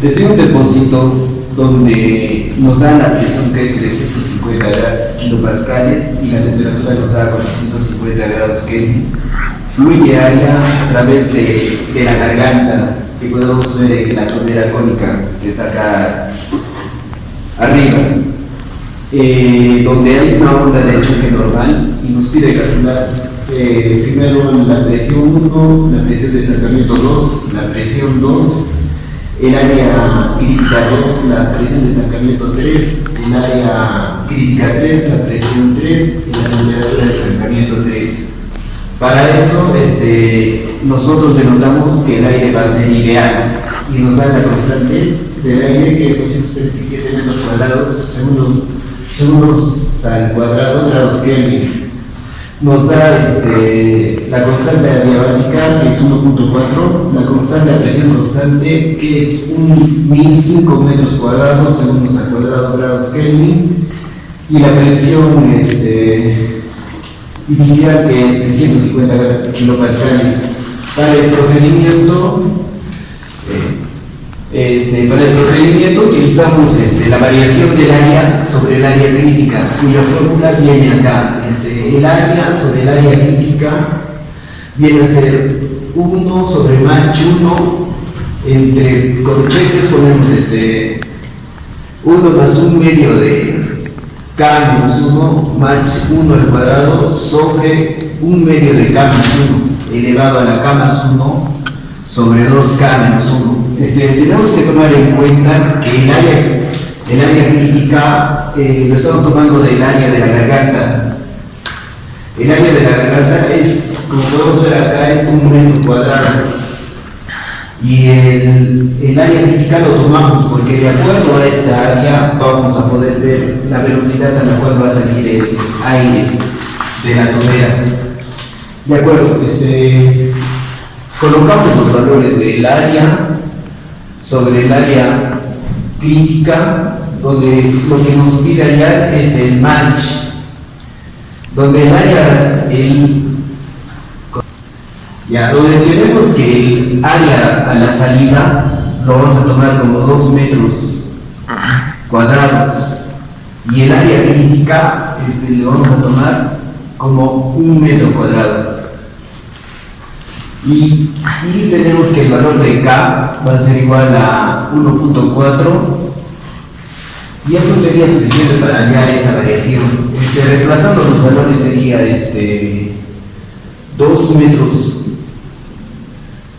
Desde un depósito donde nos da la presión que es de 150 kilopascales y la temperatura nos da 450 grados Kelvin, fluye aire a través de la garganta, que podemos ver en la tolera cónica que está acá arriba, donde hay una onda de choque normal y nos pide calcular primero la presión 1, la presión de estancamiento 2, la presión 2, el área crítica 2, la presión de estancamiento 3, el área crítica 3, la presión 3 y la temperatura de estancamiento 3. Para eso nosotros denotamos que el aire va a ser ideal y nos da la constante del aire, que es 227 metros cuadrados segundos al cuadrado grados Kelvin. Nos da la constante adiabática, que es 1.4, la constante de presión constante, que es 1005 metros cuadrados segundos al cuadrado grados Kelvin, y la presión inicial, que es de 150 kilopascales. Para el procedimiento utilizamos la variación del área sobre el área crítica, cuya fórmula viene acá. El área sobre el área crítica viene a ser 1 sobre Mach 1, entre corchetes ponemos 1 más 1 medio de K menos 1, Mach 1 al cuadrado, sobre 1 medio de K más 1, elevado a la K más 1, sobre 2K menos 1. Tenemos que tomar en cuenta que el área crítica lo estamos tomando del área de la garganta. El área de la garganta es, como podemos ver acá, es 1 metro cuadrado. Y el área crítica lo tomamos porque de acuerdo a esta área vamos a poder ver la velocidad a la cual va a salir el aire de la tolera. De acuerdo, colocamos los valores del área sobre el área crítica, donde lo que nos pide hallar es el Mach, donde el área, donde tenemos que el área a la salida lo vamos a tomar como 2 metros cuadrados y el área crítica lo vamos a tomar como 1 metro cuadrado. Y tenemos que el valor de K va a ser igual a 1.4 y eso sería suficiente para hallar esa variación. Reemplazando los valores sería 2 metros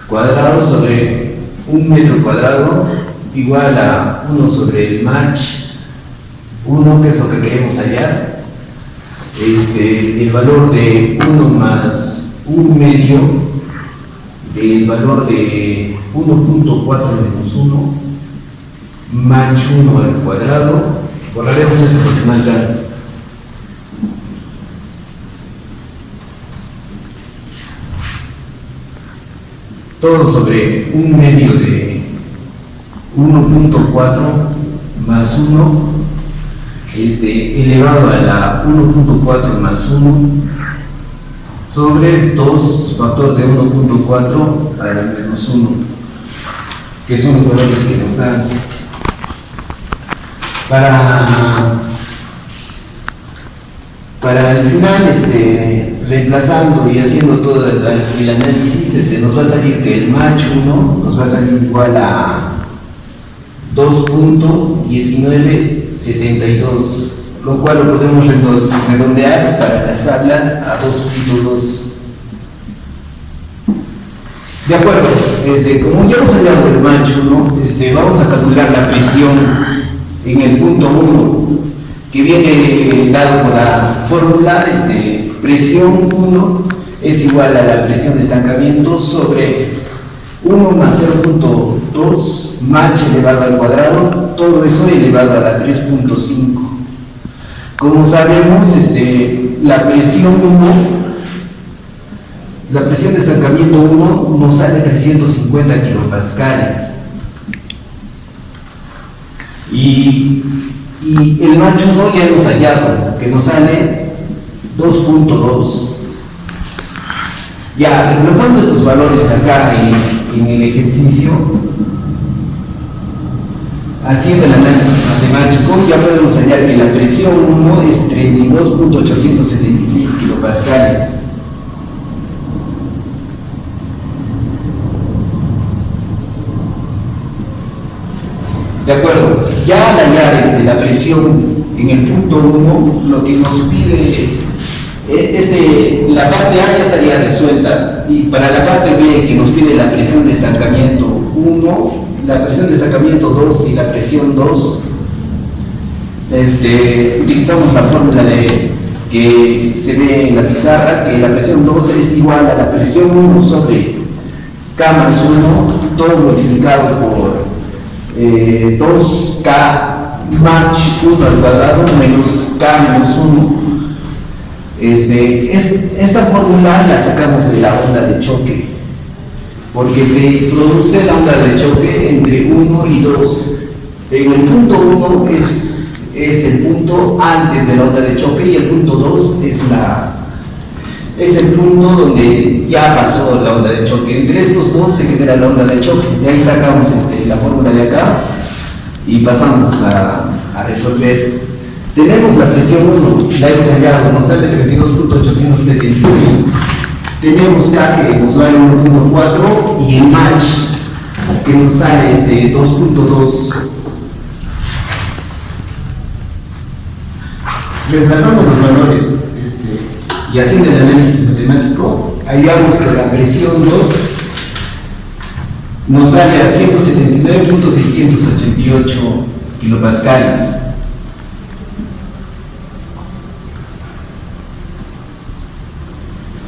cuadrados sobre 1 metro cuadrado igual a 1 sobre el Mach 1, que es lo que queremos hallar. El valor de 1 más 1 medio del valor de 1.4 menos 1, Mach 1 al cuadrado. Borraremos esto porque no alcanza. Todo sobre 1 medio de 1.4 más 1, elevado a la 1.4 más 1, sobre 2 factor de 1.4 a la menos 1, que son los valores que nos dan. Para el final, reemplazando y haciendo todo el análisis, nos va a salir que el Mach 1 nos va a salir igual a 2.1972, lo cual lo podemos redondear para las tablas a 2.2. De acuerdo, como ya hemos hablado del Mach 1, vamos a calcular la presión en el punto 1, que viene dado por la fórmula. Presión 1 es igual a la presión de estancamiento sobre 1 más 0.2 Mach elevado al cuadrado, todo eso elevado a la 3.5. Como sabemos, la presión de estancamiento 1 nos sale 350 kilopascales y el Mach 1 ya hemos hallado que nos sale 2.2. Ya, reemplazando estos valores acá en el ejercicio, Haciendo el análisis matemático, ya podemos hallar que la presión 1 es 32.876 kilopascales. De acuerdo, ya al hallar la presión en el punto 1, lo que nos pide, la parte A ya estaría resuelta, y para la parte B, que nos pide la presión de estancamiento 1, la presión de estancamiento 2 y la presión 2, utilizamos la fórmula que se ve en la pizarra, que la presión 2 es igual a la presión 1 sobre K más 1, todo multiplicado por 2K match 1 al cuadrado menos K menos 1. Esta fórmula la sacamos de la onda de choque, porque se produce la onda de choque entre 1 y 2. En el punto 1 es el punto antes de la onda de choque, y el punto 2 es el punto donde ya pasó la onda de choque. Entre estos dos se genera la onda de choque. De ahí sacamos la fórmula de acá y pasamos a resolver. Tenemos la presión 1, la hemos hallado, nos sale 32.876. Tenemos K que nos vale 1.4 y el match que nos sale es de 2.2. Reemplazando los valores y haciendo el análisis matemático, hallamos que la presión 2 nos sale a 179.688 kilopascales.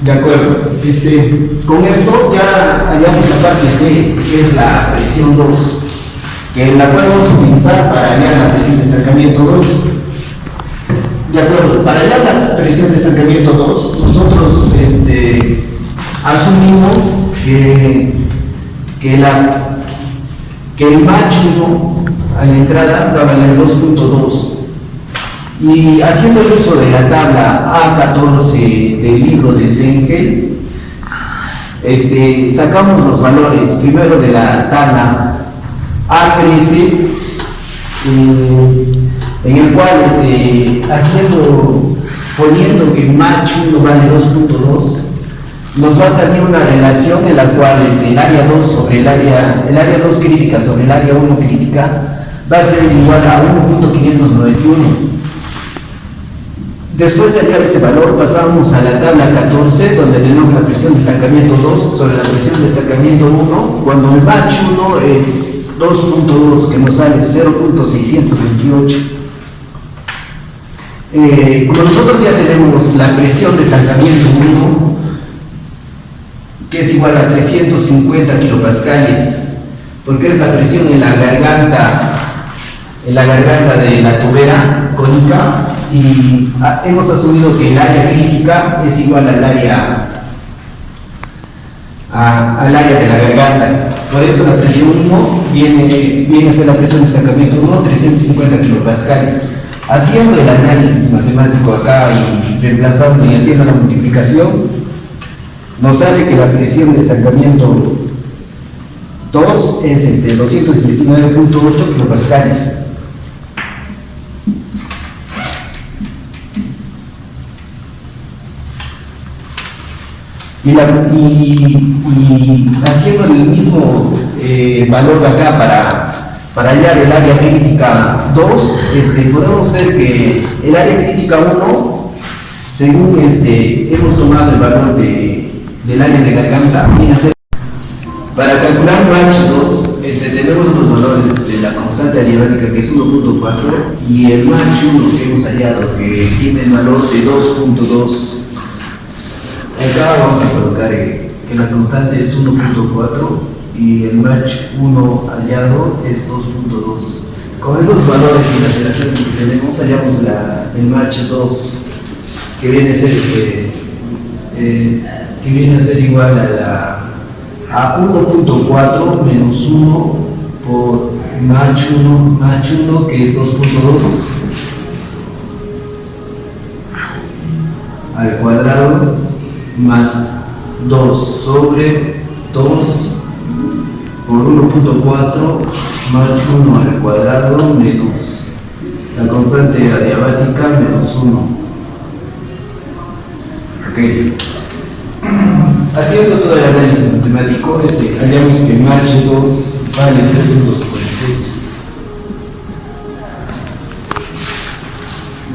De acuerdo, con esto ya hallamos la parte C, que es la presión 2, que la cual vamos a utilizar para hallar la presión de estancamiento 2. De acuerdo, para hallar la presión de estancamiento 2, nosotros asumimos que el match 1 a la entrada va a valer 2.2. Y haciendo el uso de la tabla A14 del libro de Sengel, sacamos los valores primero de la tabla A13, en el cual poniendo que el match 1 vale 2.2, nos va a salir una relación en la cual el área 2 sobre el área 2 crítica sobre el área 1 crítica va a ser igual a 1.591. Después de hallar ese valor, pasamos a la tabla 14, donde tenemos la presión de estancamiento 2 sobre la presión de estancamiento 1, cuando el match 1 es 2.2, que nos sale 0.628. Como nosotros ya tenemos la presión de estancamiento 1, que es igual a 350 kilopascales, porque es la presión en la garganta de la tubera cónica, y hemos asumido que el área crítica es igual al área de la garganta. Por eso la presión 1 viene a ser la presión de estancamiento 1, 350 kilopascales. Haciendo el análisis matemático acá y reemplazando y haciendo la multiplicación, nos sale que la presión de estancamiento 2 es 219.8 kilopascales. Y haciendo el mismo valor acá para hallar el área crítica 2, podemos ver que el área crítica 1, según hemos tomado el valor del área de garganta, para calcular match 2, tenemos los valores de la constante adiabática, que es 1.4, y el match 1 que hemos hallado, que tiene el valor de 2.2. Acá vamos a colocar que la constante es 1.4 y el match 1 hallado es 2.2. Con esos valores y las relaciones que tenemos, hallamos el match 2, que viene a ser igual a 1.4 menos 1 por match 1, que es 2.2 al cuadrado, más 2 sobre 2 por 1.4 Mach 1 al cuadrado menos la constante adiabática menos 1. Ok. Haciendo todo el análisis matemático, hallamos que Mach 2 vale 0.56.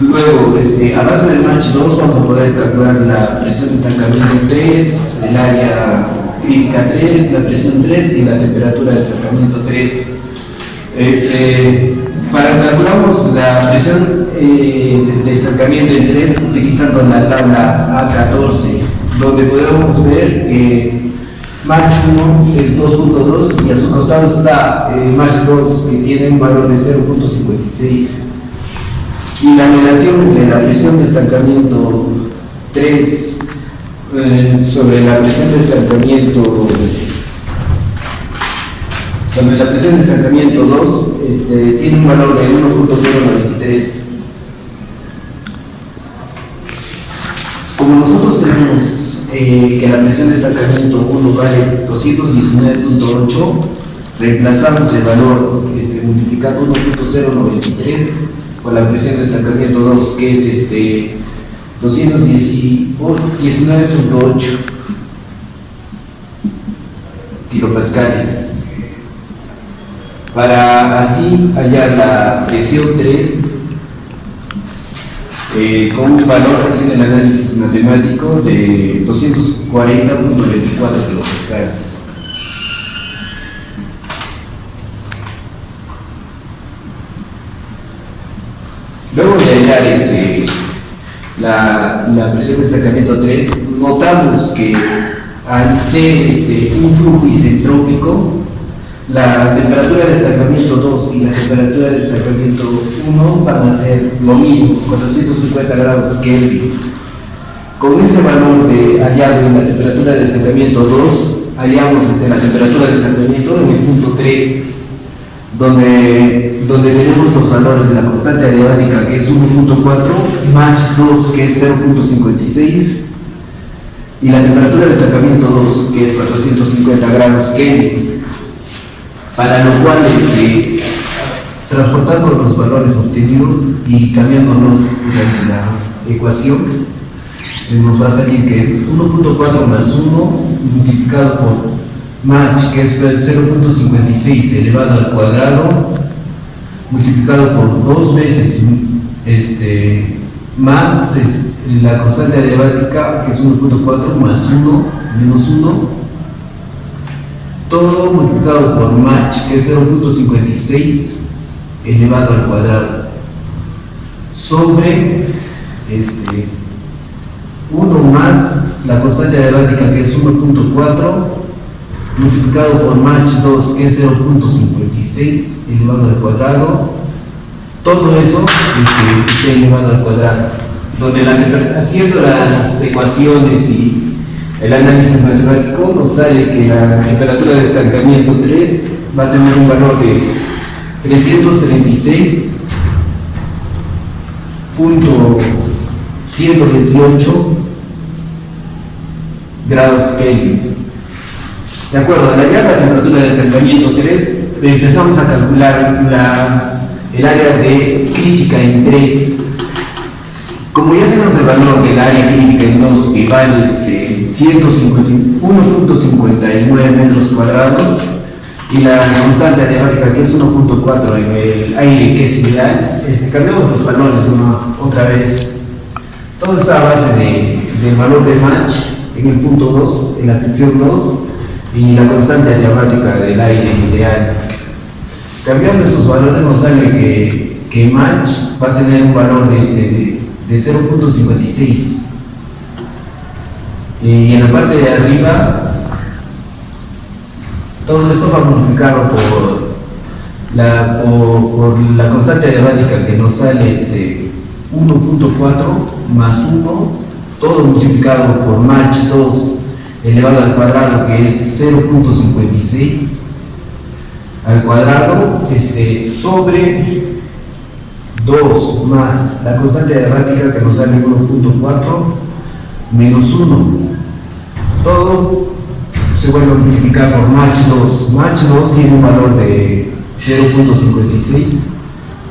Luego, a base del Mach 2 vamos a poder calcular la presión de estancamiento 3, el área crítica 3, la presión 3 y la temperatura de estancamiento 3. Calculamos la presión de estancamiento en 3 utilizando la tabla A14, donde podemos ver que Mach 1 es 2.2 y a su costado está Mach 2, que tiene un valor de 0.56. Y la relación entre la presión de estancamiento 3 sobre la presión de estancamiento 2 tiene un valor de 1.093. Como nosotros tenemos que la presión de estancamiento 1 vale 219.8, reemplazamos el valor multiplicando 1.093 por la presión de estancamiento 2, que es 219.8 kilopascales, para así hallar la presión 3 con un valor, haciendo el análisis matemático, de 240.24 kilopascales. Luego de hallar la presión de estancamiento 3, notamos que al ser un flujo isentrópico, la temperatura de estancamiento 2 y la temperatura de estancamiento 1 van a ser lo mismo, 450 grados Kelvin. Con ese valor hallado en la temperatura de estancamiento 2, hallamos la temperatura de estancamiento en el punto 3, donde tenemos los valores de la constante adiabática, que es 1.4, Mach 2, que es 0.56, y la temperatura de estancamiento 2, que es 450 grados Kelvin, para lo cual transportando los valores obtenidos y cambiándolos durante la ecuación, nos va a salir que es 1.4 más 1 multiplicado por Mach, que es 0.56 elevado al cuadrado, multiplicado por 2 veces más la constante adiabática, que es 1.4 más 1 menos 1, todo multiplicado por Mach, que es 0.56 elevado al cuadrado, sobre 1 más la constante adiabática, que es 1.4 multiplicado por Mach 2, que es 0.56 elevado al cuadrado, todo eso elevado al cuadrado, donde haciendo las ecuaciones y el análisis matemático nos sale que la temperatura de estancamiento 3 va a tener un valor de 336.128 grados Kelvin. De acuerdo, al hallar la temperatura de estancamiento 3, empezamos a calcular el área de crítica en 3. Como ya tenemos el valor del área crítica en 2, que vale 1.59 metros cuadrados, y la constante adiabática, que es 1.4 en el aire, que es ideal, cambiamos los valores otra vez. Todo está a base del valor de Mach en el punto 2, en la sección 2, y la constante adiabática del aire ideal. Cambiando esos valores nos sale que Mach va a tener un valor de 0.56. Y en la parte de arriba, todo esto va multiplicado por la constante adiabática, que nos sale 1.4 más 1, todo multiplicado por Mach 2 elevado al cuadrado, que es 0.56 al cuadrado, sobre 2 más la constante adiabática, que nos sale 1.4 menos 1. Todo se vuelve a multiplicar por Mach 2. Mach 2 tiene un valor de 0.56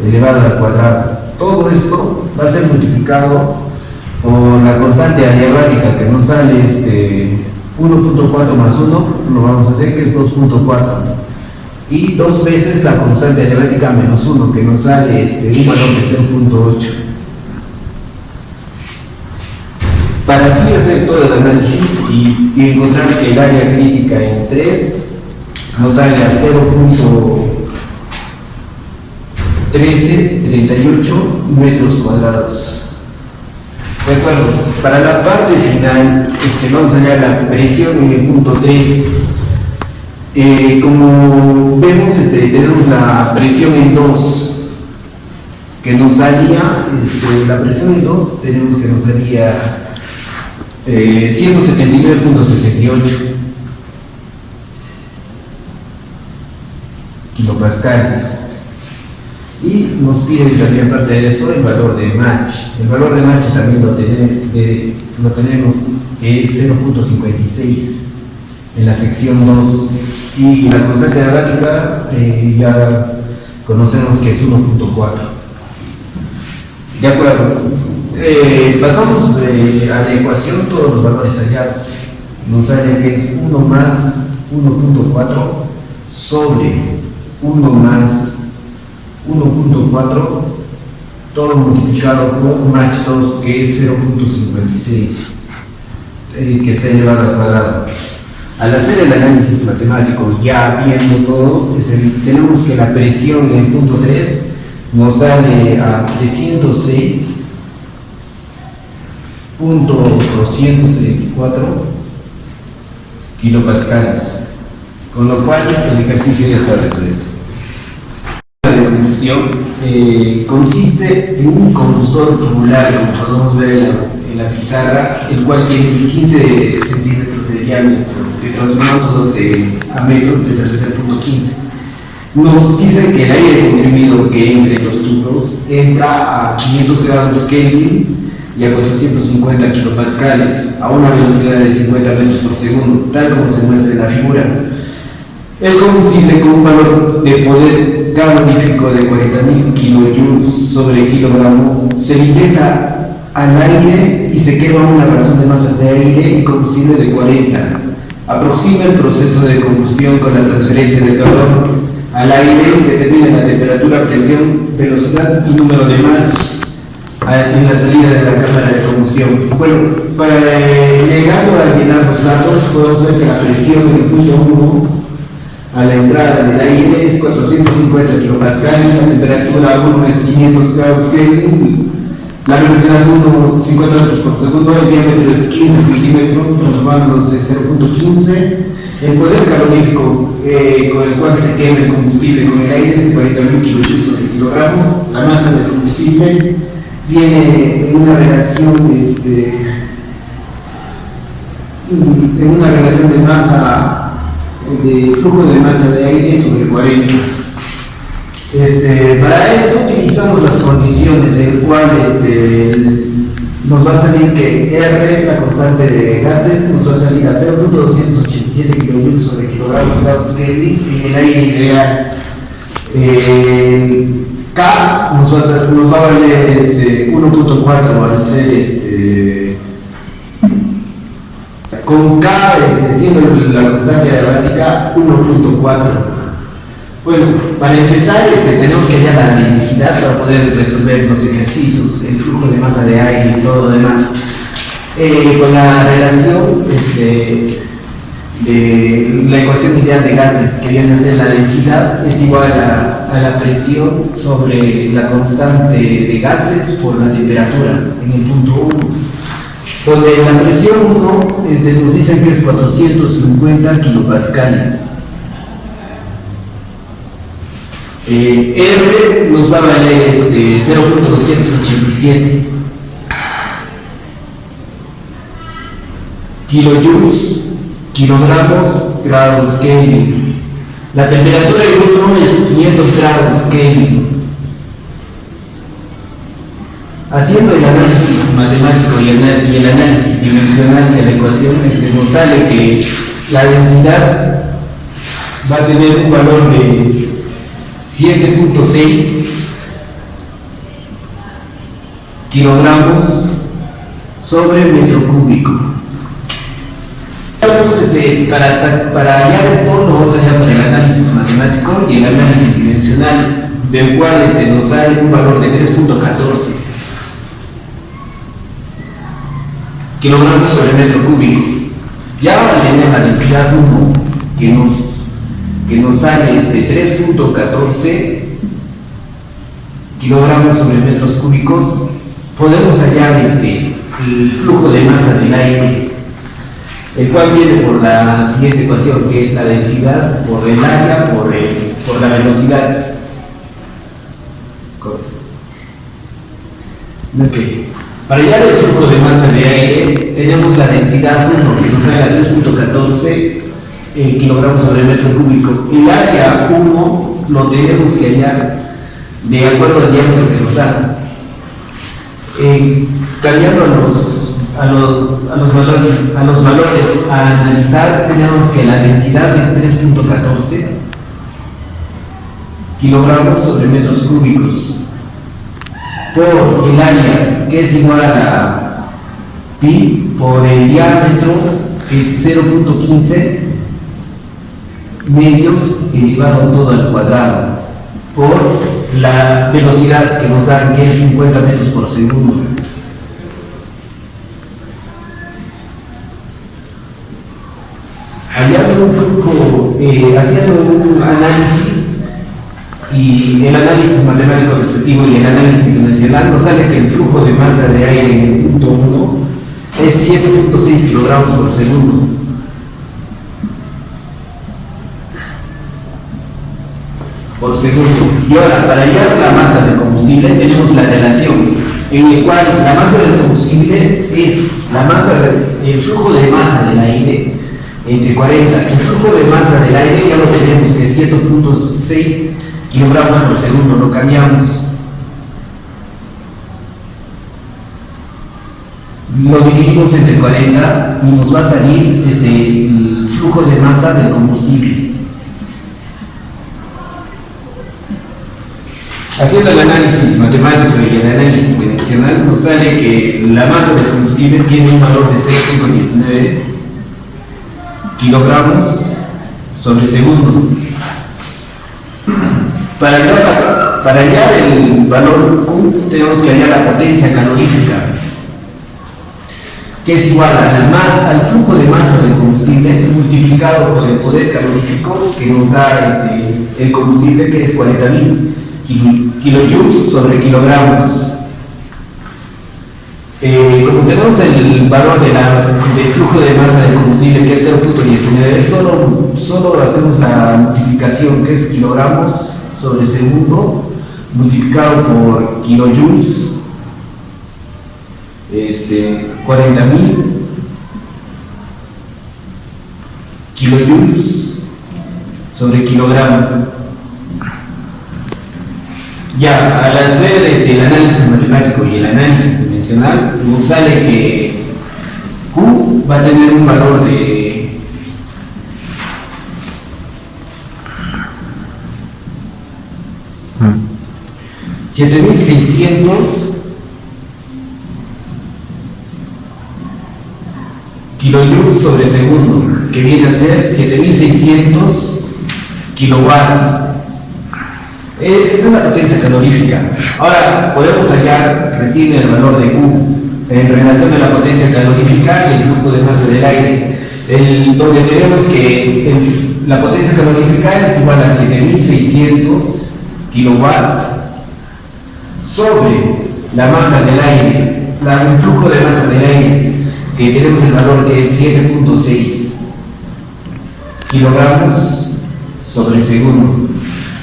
elevado al cuadrado. Todo esto va a ser multiplicado por la constante adiabática que nos sale 1.4 más 1, lo vamos a hacer que es 2.4. Y dos veces la constante adiabática menos 1, que nos sale un valor de 0.8. Para así hacer todo el análisis y encontrar que el área crítica en 3 nos sale a 0.1338 metros cuadrados. De acuerdo, para la parte final vamos a hallar la presión en el punto 3. Como vemos, tenemos la presión en 2 que nos salía, la presión en 2 tenemos que nos salía 179.68 kilopascales. Y nos pide también, aparte de eso, el valor de Mach. El valor de Mach también lo tenemos, que es 0.56 en la sección 2. Y la constante adiabática ya conocemos que es 1.4. De acuerdo. Pasamos a la ecuación todos los valores hallados. Nos sale que es 1 más 1.4 sobre 1 más 1.4, todo multiplicado por Mach 2, que es 0.56, que está elevado al cuadrado. Al hacer el análisis matemático, ya viendo todo, tenemos que la presión en el punto 3 nos sale a 306.274 kilopascales, con lo cual el ejercicio ya está resuelto. La combustión consiste en un combustor tubular, como podemos ver en la pizarra, el cual tiene 15 centímetros de diámetro, de transformados a metros desde el tercer punto 15. Nos dicen que el aire comprimido que entre los tubos entra a 500 grados Kelvin y a 450 kilopascales a una velocidad de 50 metros por segundo, tal como se muestra en la figura. El combustible con un valor de poder calorífico de 40.000 kilojoules sobre kilogramo se inyecta al aire y se quema una razón de masas de aire y combustible de 40. Aproxima el proceso de combustión con la transferencia de calor al aire y determina la temperatura, presión, velocidad y número de Mach en la salida de la cámara de combustión. Bueno, llegando a llenar los datos, podemos ver que la presión en el punto 1 a la entrada del aire es 450 kilopascales, la temperatura 1 es 500 grados Kelvin, la velocidad 1 50 metros por segundo, el diámetro es 15 centímetros, transformándose 0.15. El poder calorífico con el cual se quema el combustible con el aire es de 40.000 kilojoules sobre kilogramo. La masa del combustible viene en una relación de masa, de flujo de masa de aire sobre 40. Para esto utilizamos las condiciones en las cuales nos va a salir que R, la constante de gases, nos va a salir a 0.287 kilojoules sobre kilogramos grados Kelvin en el aire ideal. K nos va a valer 1.4 al ser con K siendo la constante adiabática 1.4. Bueno, para empezar tenemos que hallar la densidad para poder resolver los ejercicios, el flujo de masa de aire y todo lo demás. Con la relación de la ecuación ideal de gases, que viene a ser la densidad, es igual a la presión sobre la constante de gases por la temperatura en el punto 1. Donde la presión 1 nos dicen que es 450 kilopascales. R nos va a valer 0.287 kilojoules, kilogramos, grados Kelvin. La temperatura del grupo es 500 grados Kelvin. Haciendo el análisis matemático y el análisis dimensional de la ecuación, nos sale que la densidad va a tener un valor de 7.6 kilogramos sobre metro cúbico. Para hallar esto lo vamos a hallar por el análisis matemático y el análisis dimensional, del cual nos sale un valor de 3.14 kilogramos sobre metro cúbico. Ya al tener la densidad 1 que nos sale 3.14 kilogramos sobre metros cúbicos, podemos hallar el flujo de masa del aire, el cual viene por la siguiente ecuación, que es la densidad por el área por la velocidad. Okay. Para hallar el flujo de masa de aire tenemos la densidad 1 que nos sale a 3.14 kilogramos sobre metro cúbico. El área 1 lo tenemos que hallar de acuerdo al diámetro que nos da. Cambiando a los valores a analizar, tenemos que la densidad es 3.14 kilogramos sobre metros cúbicos por el área, que es igual a pi por el diámetro, que es 0.15 medios elevado todo al cuadrado, por la velocidad que nos dan, que es 50 metros por segundo. Hallando un flujo, haciendo un análisis, y el análisis matemático respectivo y el análisis dimensional, nos sale que el flujo de masa de aire en el punto 1 es 7.6 kilogramos por segundo. Y ahora, para hallar la masa del combustible, tenemos la relación en la cual la masa del combustible es el flujo de masa del aire entre 40. El flujo de masa del aire ya lo tenemos, que es 7.6 kilogramos por segundo, lo cambiamos. Lo dividimos entre 40 y nos va a salir el flujo de masa del combustible. Haciendo el análisis matemático y el análisis dimensional, nos sale que la masa del combustible tiene un valor de 0.19 kilogramos sobre segundo. Para hallar el valor Q, tenemos que hallar la potencia calorífica, que es igual al flujo de masa del combustible multiplicado por el poder calorífico que nos da el combustible, que es 40.000 kilojoules sobre kilogramos. Como tenemos el valor del flujo de masa del combustible, que es 0.19, solo hacemos la multiplicación, que es kilogramos sobre segundo multiplicado por kilojoules, 40.000 kilojoules sobre kilogramo. Ya, al hacer el análisis matemático y el análisis dimensional, nos sale que Q va a tener un valor de 7.600 kilojoules sobre segundo, que viene a ser 7.600 kilowatts. Esa es la potencia calorífica. Ahora podemos hallar recién el valor de Q en relación a la potencia calorífica y el flujo de masa del aire, donde tenemos que la potencia calorífica es igual a 7.600 kilowatts sobre la masa del aire, el flujo de masa del aire, que tenemos el valor que es 7.6 kilogramos sobre segundo.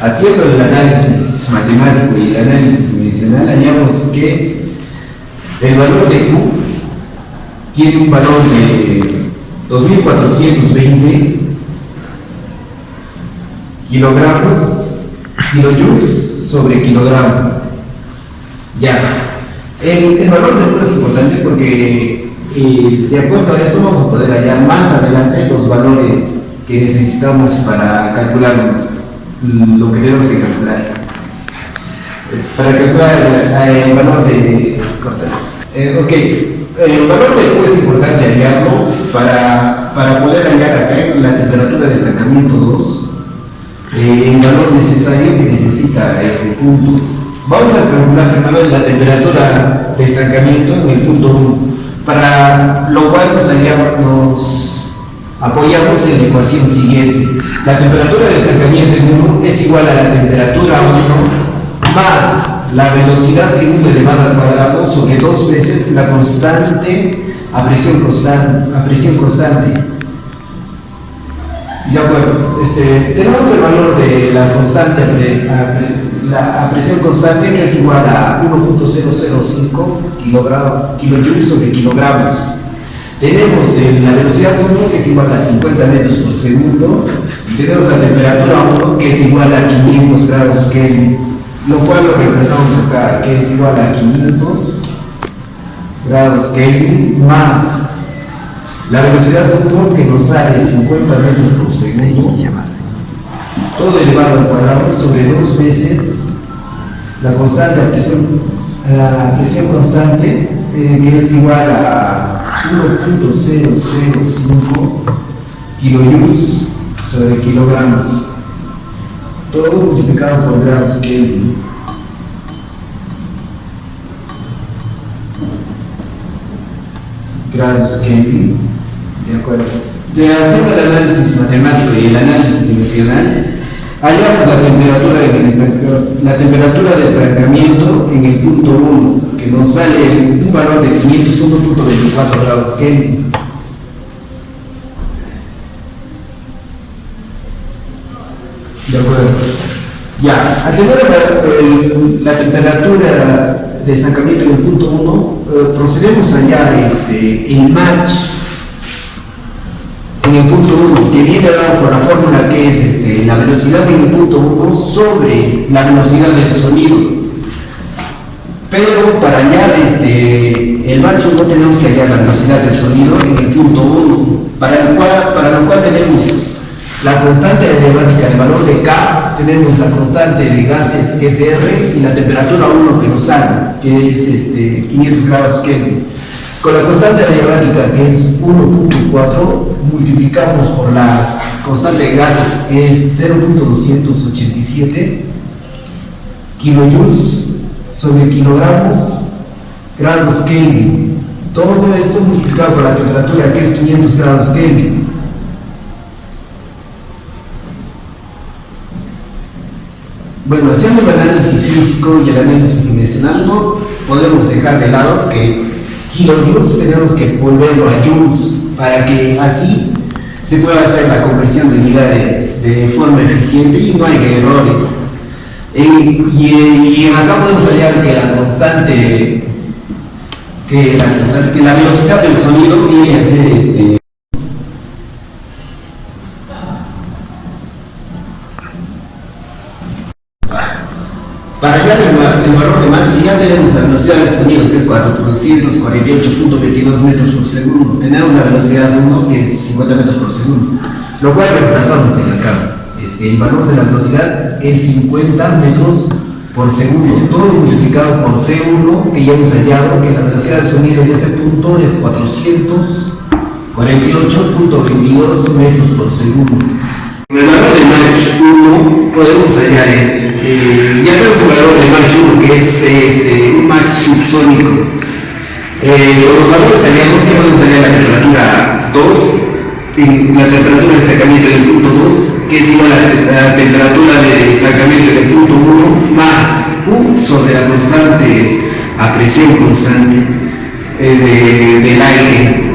Haciendo el análisis matemático y el análisis dimensional, hallamos que el valor de Q tiene un valor de 2.420 kilojoules sobre kilogramo. Ya, el valor de Q es importante porque de acuerdo a eso vamos a poder hallar más adelante los valores que necesitamos para calcularlo. lo que tenemos que calcular. Para calcular el valor de... ok, el valor de Q es importante hallarlo para poder hallar acá la temperatura de estancamiento 2, el valor necesario que necesita ese punto. Vamos a calcular primero la temperatura de estancamiento en el punto 1, para lo cual nos apoyamos en la ecuación siguiente. La temperatura de estancamiento en 1 es igual a la temperatura 1 más la velocidad en 1 elevado al cuadrado sobre 2 veces la constante a presión constante. De acuerdo, tenemos el valor de la constante a presión constante, que es igual a 1.005 kilojoules sobre kilogramos. Tenemos la velocidad 1, que es igual a 50 metros por segundo, y tenemos la temperatura 1, que es igual a 500 grados Kelvin, lo cual lo reemplazamos acá, que es igual a 500 grados Kelvin más la velocidad 1, que nos sale 50 metros por segundo, todo elevado al cuadrado sobre 2 veces la constante a presión constante, que es igual a 1.005 kilojoules sobre kilogramos, todo multiplicado por grados Kelvin. Grados Kelvin, de acuerdo. Haciendo el análisis matemático y el análisis dimensional, hallamos la temperatura de estancamiento en el punto 1, que nos sale un valor de 501.24 grados Kelvin. De acuerdo. Ya, al tener la temperatura de estancamiento en el punto 1, procedemos a hallar el match en el punto 1, que viene dado por la fórmula que es la velocidad en el punto 1 sobre la velocidad del sonido. Pero para hallar el match no tenemos que hallar la velocidad del sonido en el punto 1, para lo cual tenemos la constante adiabática del valor de K, tenemos la constante de gases que es R, y la temperatura 1 que nos da, que es 500 grados Kelvin. Con la constante adiabática, que es 1.4, multiplicamos por la constante de gases, que es 0.287 kilojoules sobre kilogramos grados Kelvin. Todo esto multiplicado por la temperatura, que es 500 grados Kelvin. Bueno, haciendo el análisis físico y el análisis dimensional, no podemos dejar de lado que kilojoules tenemos que volverlo a joules para que así se pueda hacer la conversión de unidades de forma eficiente y no haya errores. Y acá podemos hallar que la velocidad del sonido viene a ser para hallar el valor de Mach ya tenemos la velocidad del sonido, que es 448.22 metros por segundo. Tenemos la velocidad 1, que es 50 metros por segundo, lo cual reemplazamos en acá. El valor de la velocidad es 50 metros por segundo, todo multiplicado por C1, que ya hemos hallado que la velocidad del sonido en ese punto es 448.22 metros por segundo. Con el valor de Mach 1 podemos hallar ya tenemos el valor de Mach 1, que es un Mach subsónico. Los valores hallados ya podemos hallar la temperatura 2, la temperatura de estancamiento del punto 2, que es igual a la temperatura de estancamiento del punto 1 más Q sobre la constante a presión constante del aire.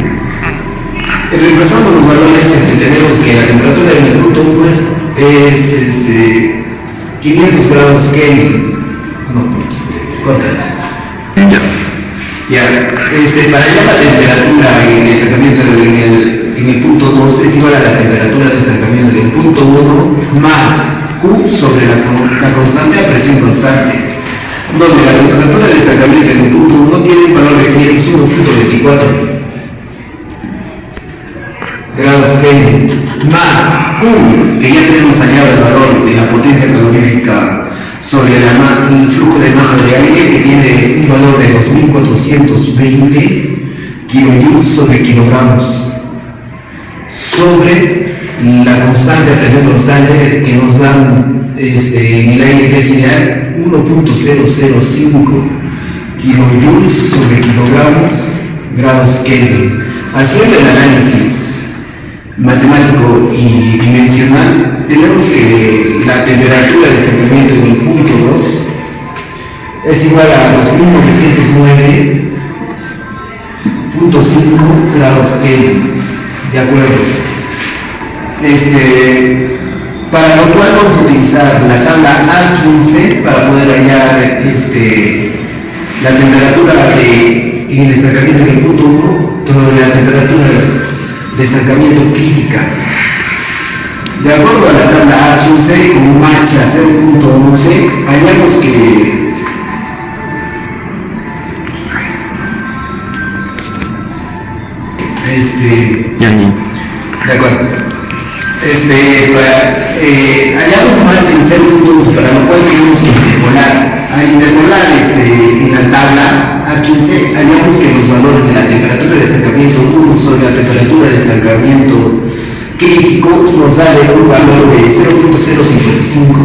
Reemplazando los valores, tenemos que la temperatura en el punto 1 es 500 grados Kelvin. No, corta. Ya, para hallar la temperatura en el estancamiento en el punto 2 es igual a la temperatura de estancamiento del punto 1 más Q sobre la constante a presión constante, donde la temperatura de estancamiento en el punto 1 tiene un valor de 501.24 grados Kelvin. más Q, que ya tenemos hallado el valor de la potencia calorífica sobre el flujo de masa de aire, que tiene un valor de 2420 kilojoules sobre kilogramos, sobre la constante, presión constante que nos dan en el aire, que es ideal, 1.005 kilojoules sobre kilogramos grados Kelvin. Haciendo el análisis matemático y dimensional, tenemos que la temperatura de estancamiento en el punto 2 es igual a 2909.5 grados Kelvin. De acuerdo. Para lo cual vamos a utilizar la tabla A15 para poder hallar la temperatura en el estancamiento en el punto 1 sobre la temperatura de estancamiento crítica. De acuerdo a la tabla A15, con un match a 0.11, hallamos que de acuerdo. Hallamos un match en 0.2, para lo cual tenemos que interpolar. Al interpolar en la tabla A15, hallamos que los valores de la temperatura de estancamiento 1 sobre la temperatura de estancamiento crítico nos sale un valor de 0.055.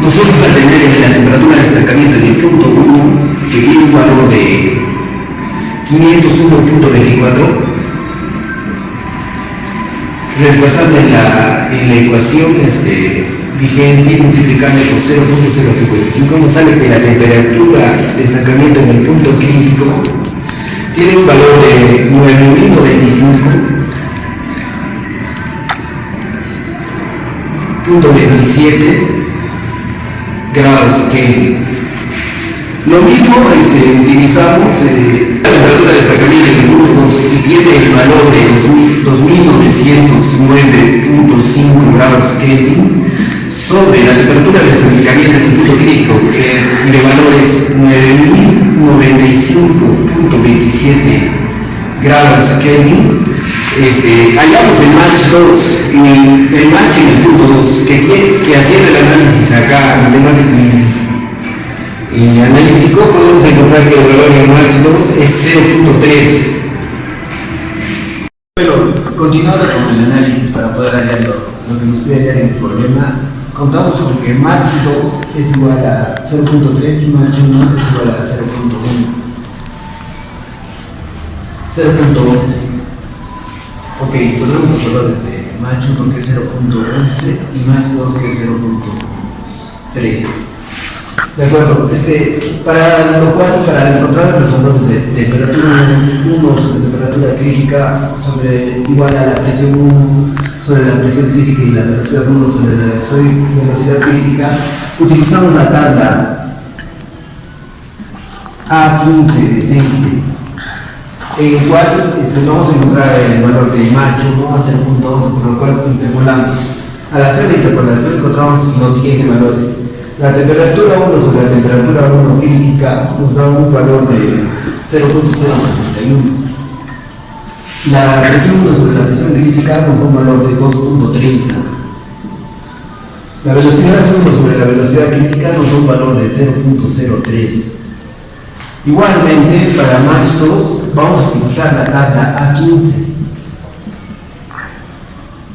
Nosotros, al tener la temperatura de estancamiento en el punto 1, que tiene un valor de 501.24, reemplazando en la ecuación vigente, multiplicando por 0.055, nos sale que la temperatura de estancamiento en el punto crítico tiene un valor de 9.095.27 grados Kelvin. Lo mismo utilizamos la temperatura de estancamiento en el punto 2, que tiene el valor de 2.909.5 grados Kelvin, sobre la temperatura de estancamiento en el punto crítico, que de valor es 9.095.27 grados Kelvin. Hallamos el match 2, el match en el punto 2, que haciendo el análisis acá matemático y analítico, podemos encontrar que el valor de match 2 es 0.3. Bueno, continuando con el análisis para poder hallar lo que nos pide hallar en el problema, contamos con que match 2 es igual a 0.3 y match 1 es igual a 0.11. Ok, ponemos los valores de match 1 que es 0.11 y match 2 que es 0.3. De acuerdo, para lo cual, para encontrar los valores de temperatura 1 sobre temperatura crítica igual a la presión 1 sobre la presión crítica y la velocidad 1 sobre la velocidad crítica, utilizamos la tabla A15 de Senke, en el cual vamos a encontrar el valor de match 1 a 0.2, por lo cual interpolamos. Al hacer la interpolación encontramos los siguientes valores. La temperatura 1 sobre la temperatura 1 crítica nos da un valor de 0.061. La presión 1 sobre la presión crítica nos da un valor de 2.30. La velocidad 1 sobre la velocidad crítica nos da un valor de 0.03. Igualmente, para match 2 vamos a utilizar la tabla A15.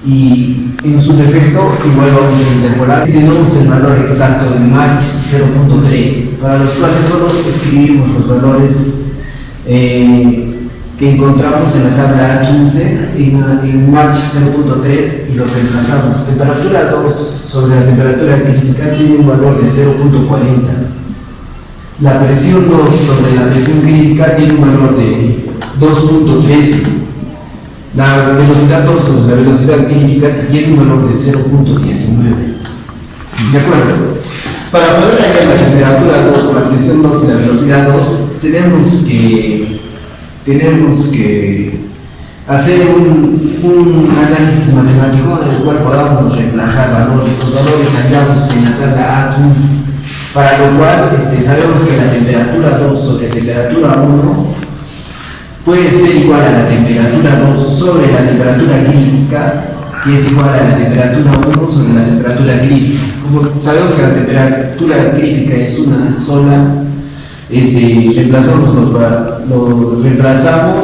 Y en su defecto, igual vamos a interpolar. Tenemos el valor exacto del match 0.3, para los cuales solo escribimos los valores que encontramos en la tabla A15 en match 0.3 y los reemplazamos. Temperatura 2 sobre la temperatura crítica tiene un valor de 0.40. La presión 2 sobre la presión crítica tiene un valor de 2.13. La velocidad 2 sobre la velocidad crítica tiene un valor de 0.19. ¿De acuerdo? Para poder hallar la temperatura 2, la presión 2 y la velocidad 2, tenemos que hacer un análisis matemático en el cual podamos reemplazar los valores hallados en la tabla A15, para lo cual sabemos que la temperatura 2 sobre temperatura 1 puede ser igual a la temperatura 2 sobre la temperatura crítica, que es igual a la temperatura 1 sobre la temperatura crítica. Como sabemos que la temperatura crítica es una sola, reemplazamos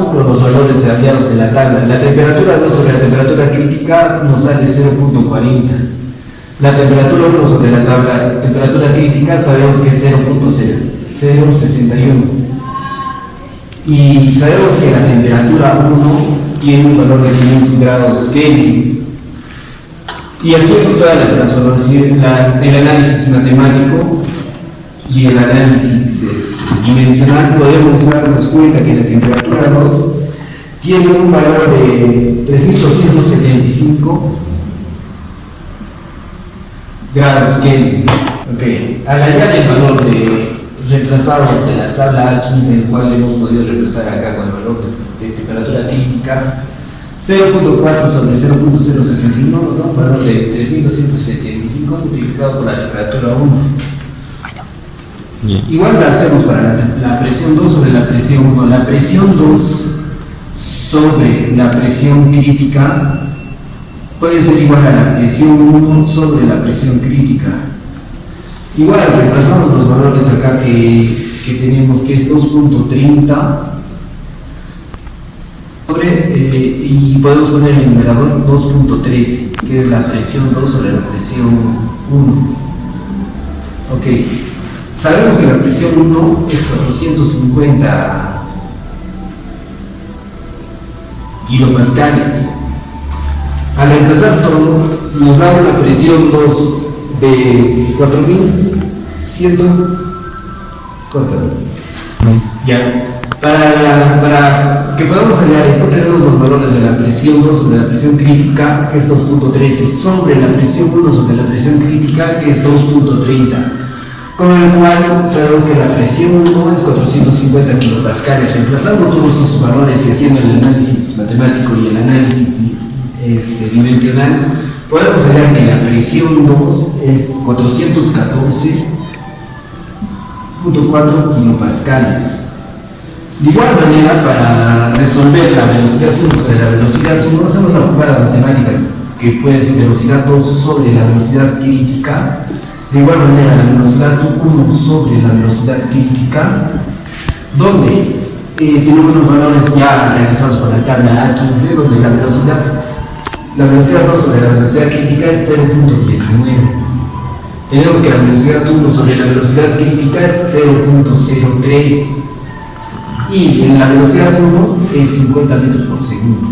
con los valores aliados en la tabla. La temperatura 2 sobre la temperatura crítica nos sale 0.40. La temperatura 1 sobre la temperatura crítica sabemos que es 0.061. Y sabemos que la temperatura 1 tiene un valor de 500 grados Kelvin. Y haciendo todas las transformaciones, el análisis matemático y el análisis dimensional, podemos darnos cuenta que la temperatura 2 tiene un valor de 3275 grados Kelvin. Okay. Al hallar el valor reemplazado de la tabla A15, el cual hemos podido reemplazar acá con el valor de temperatura crítica, 0.4 sobre 0.061 nos da un valor de 3275 multiplicado por la temperatura 1. Igual lo hacemos para la presión 2 sobre la presión 1. La presión 2 sobre la presión crítica puede ser igual a la presión 1 sobre la presión crítica. Igual reemplazamos los valores acá que tenemos, que es 2.30 y podemos poner el numerador 2.13, que es la presión 2 sobre la presión 1. Ok, sabemos que la presión 1 es 450 kilopascales. Al reemplazar todo, nos da una presión 2 de 4100. Córtalo. Ya. Para que podamos hallar esto, tenemos los valores de la presión 2 sobre la presión crítica, que es 2.13, sobre la presión 1 sobre la presión crítica, que es 2.30. Con el cual sabemos que la presión 1 es 450 kilopascales. Reemplazando todos esos valores y haciendo el análisis matemático y el análisis dimensional, podemos hallar que la presión 2 es 414.4 kilopascales. De igual manera, para resolver la velocidad 1 sobre la velocidad 1, hacemos una jugada matemática que puede ser velocidad 2 sobre la velocidad crítica. De igual manera, la velocidad 1 sobre la velocidad crítica, donde tenemos los valores ya realizados por la tabla A15, donde la velocidad 2 sobre la velocidad crítica es 0.19. Tenemos que la velocidad 1 sobre la velocidad crítica es 0.03. Y en la velocidad 1 es 50 metros por segundo.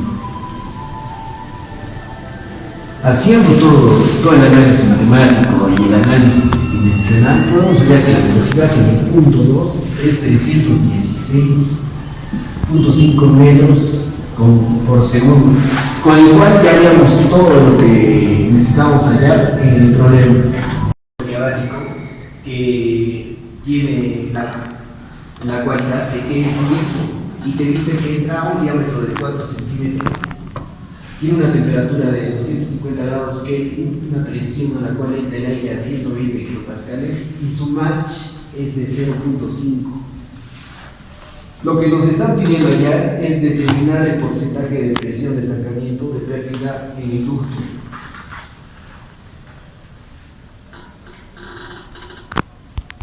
Haciendo todo el análisis matemático y el análisis dimensional, podemos hallar que la velocidad en el punto 2 es 316.5 metros por segundo, con el cual ya haríamos todo lo que necesitamos hallar en el problema diabático, que tiene la cualidad de que es liso y te dice que entra a un diámetro de 4 centímetros, tiene una temperatura de 250 grados Kelvin, una presión a la cual entra el aire a 120 kilopascales y su Mach es de 0.5. Lo que nos están pidiendo allá es determinar el porcentaje de presión de estancamiento de pérdida en el ducto.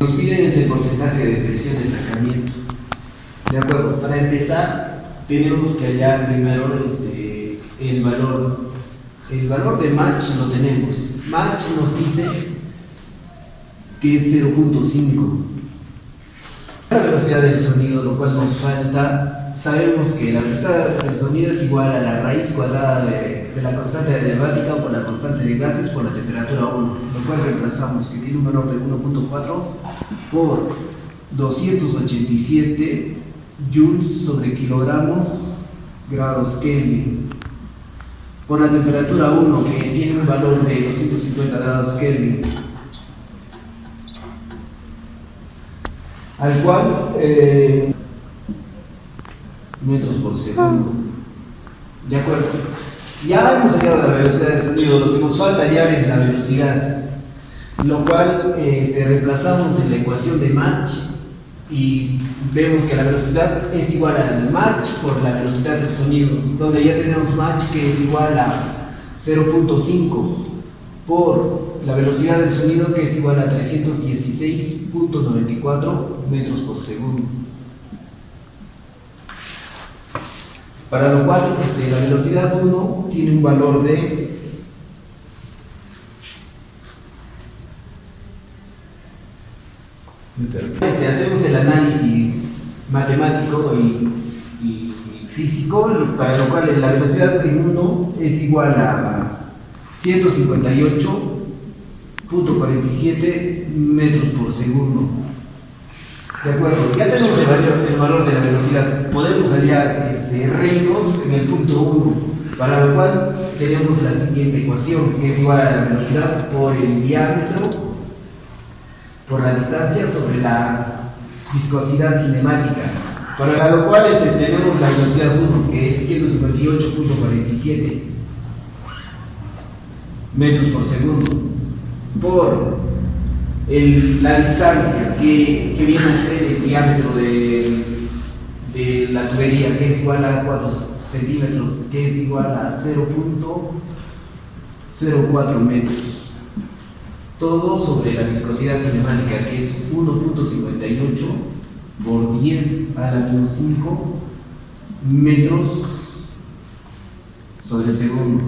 Nos piden ese porcentaje de presión de estancamiento. De acuerdo, para empezar tenemos que hallar primero el valor de Mach lo tenemos. Mach nos dice que es 0.5. La velocidad del sonido, lo cual nos falta, sabemos que la velocidad del sonido es igual a la raíz cuadrada de la constante adiabática por la constante de gases por la temperatura 1, lo cual reemplazamos que tiene un valor de 1.4 por 287 joules sobre kilogramos grados Kelvin por la temperatura 1, que tiene un valor de 250 grados Kelvin, al cual metros por segundo. De acuerdo, ya hemos hallado la velocidad del sonido, lo que nos falta hallar es la velocidad, lo cual reemplazamos en la ecuación de Mach y vemos que la velocidad es igual al Mach por la velocidad del sonido, donde ya tenemos Mach que es igual a 0.5 por la velocidad del sonido que es igual a 316.94 metros por segundo. Para lo cual la velocidad 1 tiene un valor de hacemos el análisis matemático y físico, para lo cual la velocidad de 1 es igual a 158.47 metros por segundo. De acuerdo, ya tenemos el valor de la velocidad. Podemos hallar Reynolds en el punto 1, para lo cual tenemos la siguiente ecuación, que es igual a la velocidad por el diámetro por la distancia sobre la viscosidad cinemática, para lo cual tenemos la velocidad 1, que es 158.47 metros por segundo, por la distancia que viene a ser el diámetro de la tubería, que es igual a 4 centímetros, que es igual a 0.04 metros. Todo sobre la viscosidad cinemática, que es 1.58 por 10 a la menos 5 metros sobre segundo.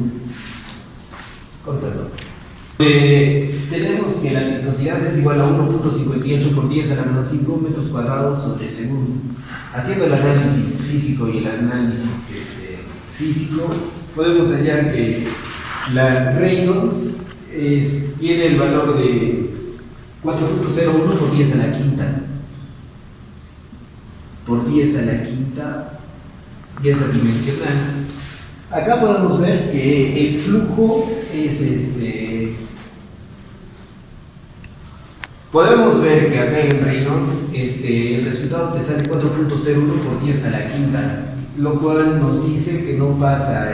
Córtalo. Tenemos que la viscosidad es igual a 1.58 por 10 a la menos 5 metros cuadrados sobre segundo. Haciendo el análisis físico y el análisis físico, podemos hallar que la Reynolds tiene el valor de 4.01 por 10 a la quinta. Por 10 a la quinta, ya es adimensional. Acá podemos ver que el flujo es podemos ver que acá en Reynolds el resultado te sale 4.01 por 10 a la quinta, lo cual nos dice que no pasa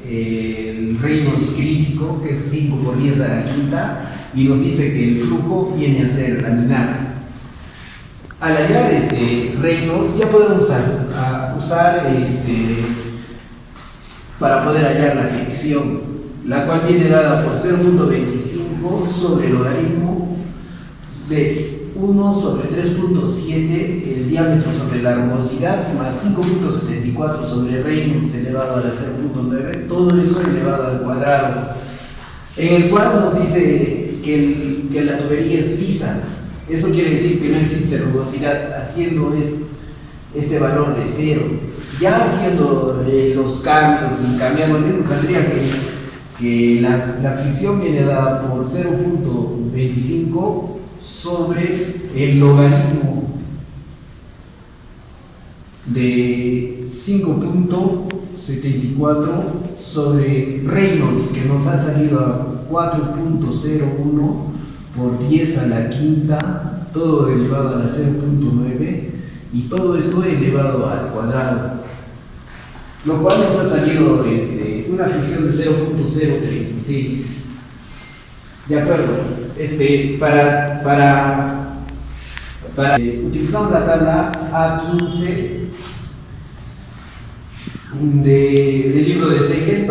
el Reynolds crítico, que es 5 por 10 a la quinta, y nos dice que el flujo viene a ser laminar. Al hallar Reynolds ya podemos usar para poder hallar la fricción, la cual viene dada por 0.25 sobre el logaritmo de 1 sobre 3.7 el diámetro sobre la rugosidad más 5.74 sobre Reynolds elevado a la 0.9, todo eso elevado al cuadrado, en el cual nos dice que la tubería es lisa. Eso quiere decir que no existe rugosidad, haciendo este valor de 0. Ya haciendo los cambios y cambiando el mismo, saldría que la fricción viene dada por 0.25 sobre el logaritmo de 5.74 sobre Reynolds, que nos ha salido a 4.01 por 10 a la quinta, todo elevado a la 0.9, y todo esto elevado al cuadrado, lo cual nos ha salido una fricción de 0.036. De acuerdo, utilizamos la tabla A15 del libro de Segel.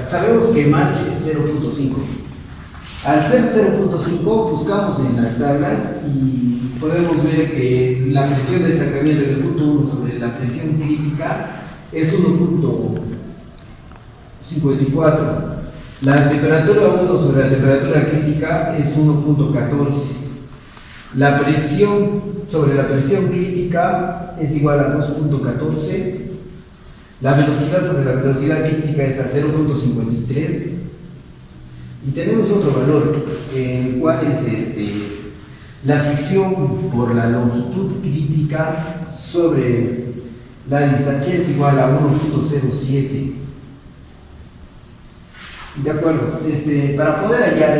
Sabemos que Mach es 0.5. Al ser 0.5, buscamos en las tablas y podemos ver que la presión de destacamiento del punto 1 sobre la presión crítica es 1.54. La temperatura 1 sobre la temperatura crítica es 1.14. La presión sobre la presión crítica es igual a 2.14. La velocidad sobre la velocidad crítica es a 0.53. Y tenemos otro valor, el cual es la fricción por la longitud crítica sobre la distancia es igual a 1.07. De acuerdo, para poder hallar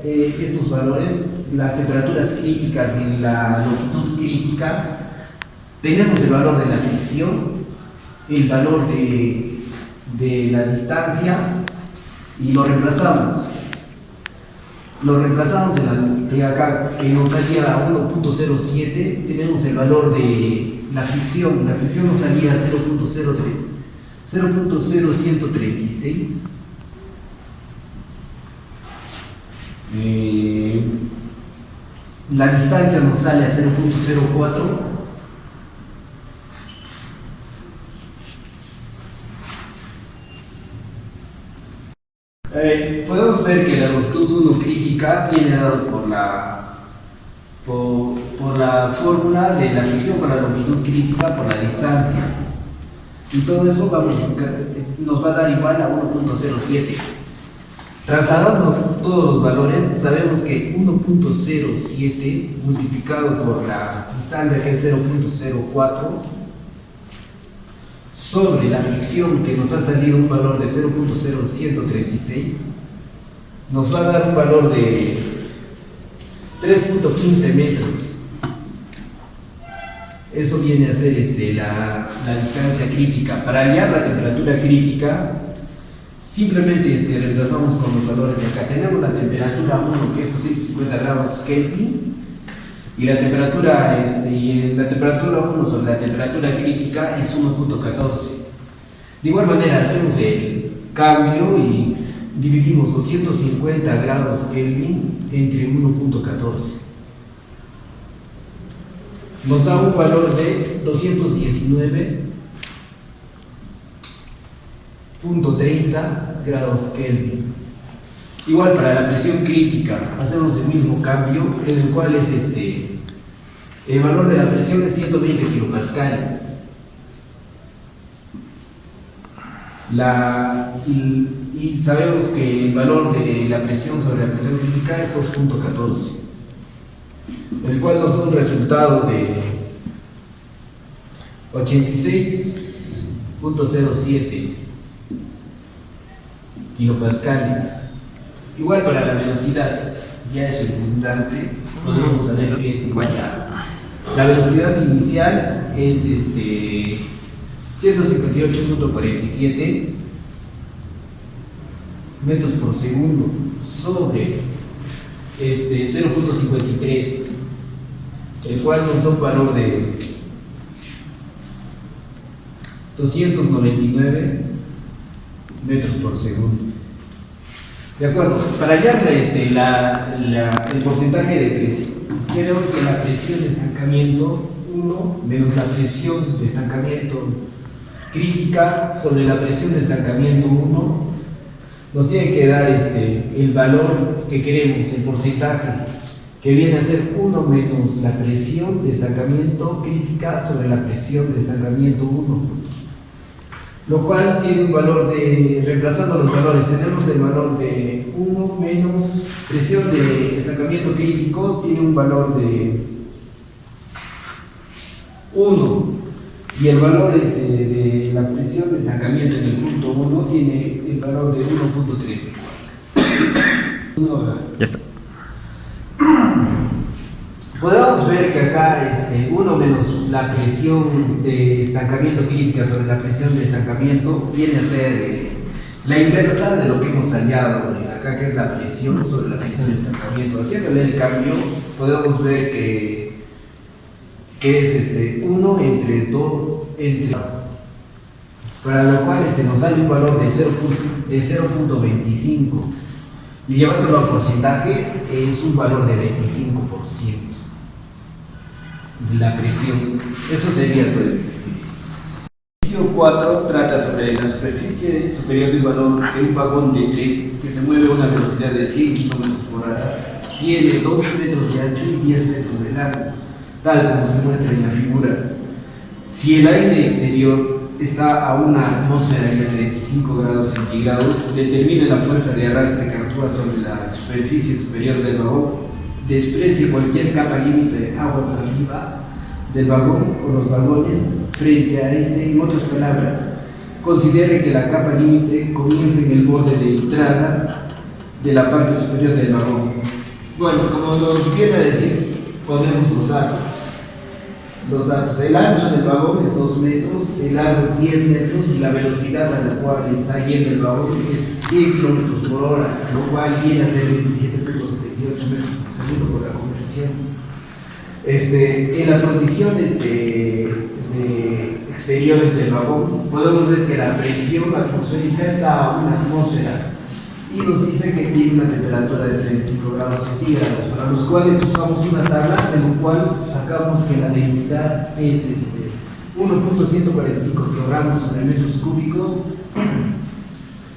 estos valores, las temperaturas críticas y la longitud crítica, tenemos el valor de la fricción, el valor de la distancia y lo reemplazamos. lo reemplazamos de acá, que nos salía a 1.07, tenemos el valor de la fricción nos salía a 0.0136. La distancia nos sale a 0.04. Podemos ver que la longitud 1 crítica viene dado por la fórmula de la fricción por la longitud crítica por la distancia. Y todo eso nos va a dar igual a 1.07. Trasladando todos los valores, sabemos que 1.07 multiplicado por la distancia, que es 0.04, sobre la fricción, que nos ha salido un valor de 0.0136, nos va a dar un valor de 3.15 metros. Eso viene a ser la distancia crítica. Para hallar la temperatura crítica, simplemente reemplazamos con los valores de acá. Tenemos la temperatura 1, que es 250 grados Kelvin, y la temperatura, la temperatura 1 sobre la temperatura crítica es 1.14. De igual manera, hacemos el cambio y dividimos 250 grados Kelvin entre 1.14. Nos da un valor de 219.30 grados Kelvin. Igual para la presión crítica, hacemos el mismo cambio, en el cual es el valor de la presión es 120 kilopascales. Y sabemos que el valor de la presión sobre la presión crítica es 2.14, el cual nos da un resultado de 86.07 kilopascales. Igual para la velocidad, ya es redundante, podemos saber que es igual. La velocidad inicial es 158.47 metros por segundo sobre 0.53, el cual nos da un valor de 299 metros por segundo. De acuerdo, para hallar el porcentaje de presión, tenemos que la presión de estancamiento 1 menos la presión de estancamiento crítica sobre la presión de estancamiento 1 nos tiene que dar el valor que queremos, el porcentaje, que viene a ser 1 menos la presión de estancamiento crítica sobre la presión de estancamiento 1. Lo cual tiene un valor de, reemplazando los valores, tenemos el valor de 1 menos presión de estancamiento crítico, tiene un valor de 1, y el valor de la presión de estancamiento en el punto 1 tiene el valor de 1.34. Ya está. Podemos ver que acá 1 menos la presión de estancamiento crítica sobre la presión de estancamiento viene a ser la inversa de lo que hemos hallado acá, que es la presión sobre la presión de estancamiento. Haciéndole el cambio, podemos ver que es 1 entre 2, para lo cual nos sale un valor de 0.25, y llevándolo a porcentaje es un valor de 25%. La presión, eso sería todo el ejercicio. El ejercicio 4 trata sobre la superficie superior del balón de un vagón de tren que se mueve a una velocidad de 100 km por hora, tiene 2 metros de ancho y 10 metros de largo, tal como se muestra en la figura. Si el aire exterior está a una atmósfera y a 35 grados centígrados, determine la fuerza de arrastre que actúa sobre la superficie superior del vagón. Desprecie cualquier capa límite de aguas arriba del vagón o los vagones frente a en otras palabras, considere que la capa límite comienza en el borde de entrada de la parte superior del vagón. Bueno, como nos viene a decir, ponemos los datos. los datos. El ancho del vagón es 2 metros, el largo es 10 metros y la velocidad a la cual está yendo el vagón es 100 kilómetros por hora, lo cual viene a ser 27.78 metros por segundo por la conversión. En las condiciones de exteriores del vagón, podemos ver que la presión atmosférica está a 1 atmósfera y nos dice que tiene una temperatura de 35 grados centígrados, para los cuales usamos una tabla de lo cual sacamos que la densidad es 1.145 kilogramos sobre metros cúbicos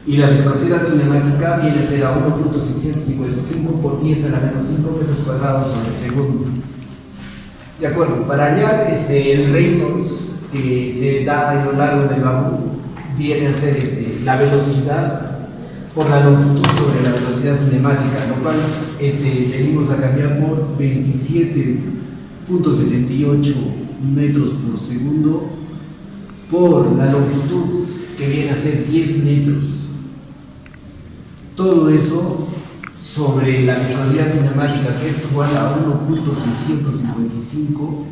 y la viscosidad cinemática viene a ser a 1.655 por 10 a la menos 5 metros cuadrados sobre segundo. De acuerdo, para hallar el Reynolds que se da a lo largo del vagón viene a ser la velocidad por la longitud sobre la velocidad cinemática, lo cual venimos a cambiar por 27.78 metros por segundo por la longitud que viene a ser 10 metros. Todo eso sobre la viscosidad cinemática, que es igual a 1.655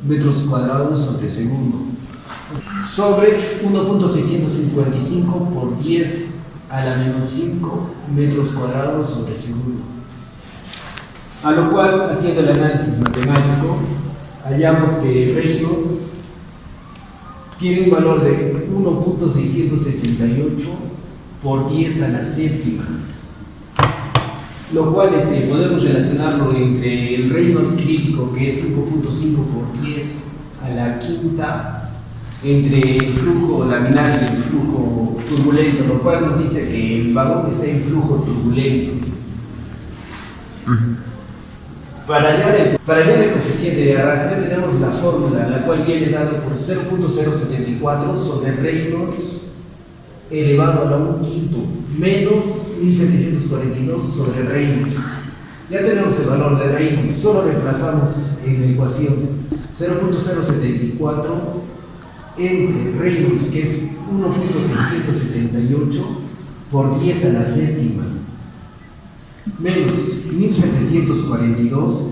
metros cuadrados sobre segundo, sobre 1.655 por 10 a la menos 5 metros cuadrados sobre segundo. A lo cual, haciendo el análisis matemático, hallamos que Reynolds tiene un valor de 1.678 por 10 a la séptima, lo cual podemos relacionarlo entre el Reynolds crítico, que es 5.5 por 10 a la quinta, entre el flujo laminar y el flujo turbulento, lo cual nos dice que el vagón está en flujo turbulento. Para hallar el coeficiente de arrastre tenemos la fórmula, la cual viene dada por 0.074 sobre Reynolds elevado a la 1/5 menos 1742 sobre Reynolds. Ya tenemos el valor de Reynolds, solo reemplazamos en la ecuación 0.074 entre Reynolds, que es 1.678 por 10 a la séptima, menos 1742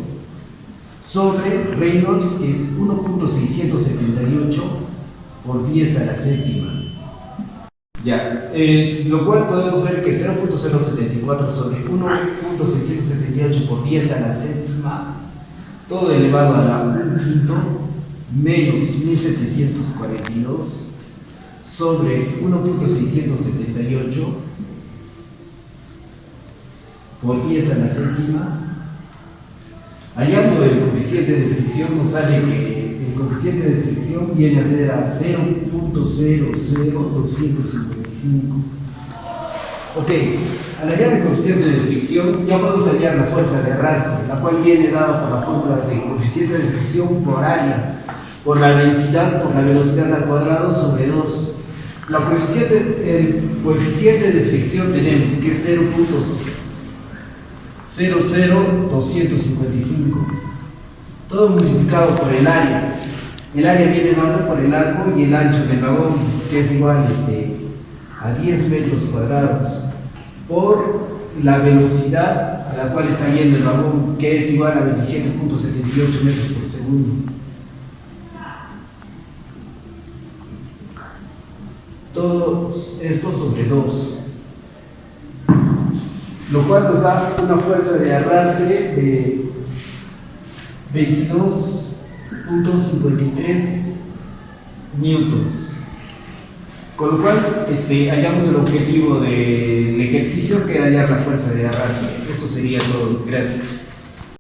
sobre Reynolds, que es 1.678 por 10 a la séptima. Ya, lo cual podemos ver que 0.074 sobre 1.678 por 10 a la séptima, todo elevado a la 1/5 menos 1742 sobre 1.678 por 10 a la séptima. Hallando el coeficiente de fricción, nos sale que el coeficiente de fricción viene a ser a 0.00255. Ok, al hallar el coeficiente de fricción ya podemos hallar la fuerza de arrastre, la cual viene dada por la fórmula de coeficiente de fricción por área, por la densidad, por la velocidad al cuadrado sobre 2. El coeficiente de fricción tenemos que es 0.00255, todo multiplicado por el área. El área viene dado por el largo y el ancho del vagón, que es igual a 10 metros cuadrados, por la velocidad a la cual está yendo el vagón, que es igual a 27.78 metros por segundo. Todo esto sobre 2, lo cual nos da una fuerza de arrastre de 22.53 newtons. Con lo cual hallamos el objetivo del ejercicio, que era hallar la fuerza de arrastre. Eso sería todo. Gracias.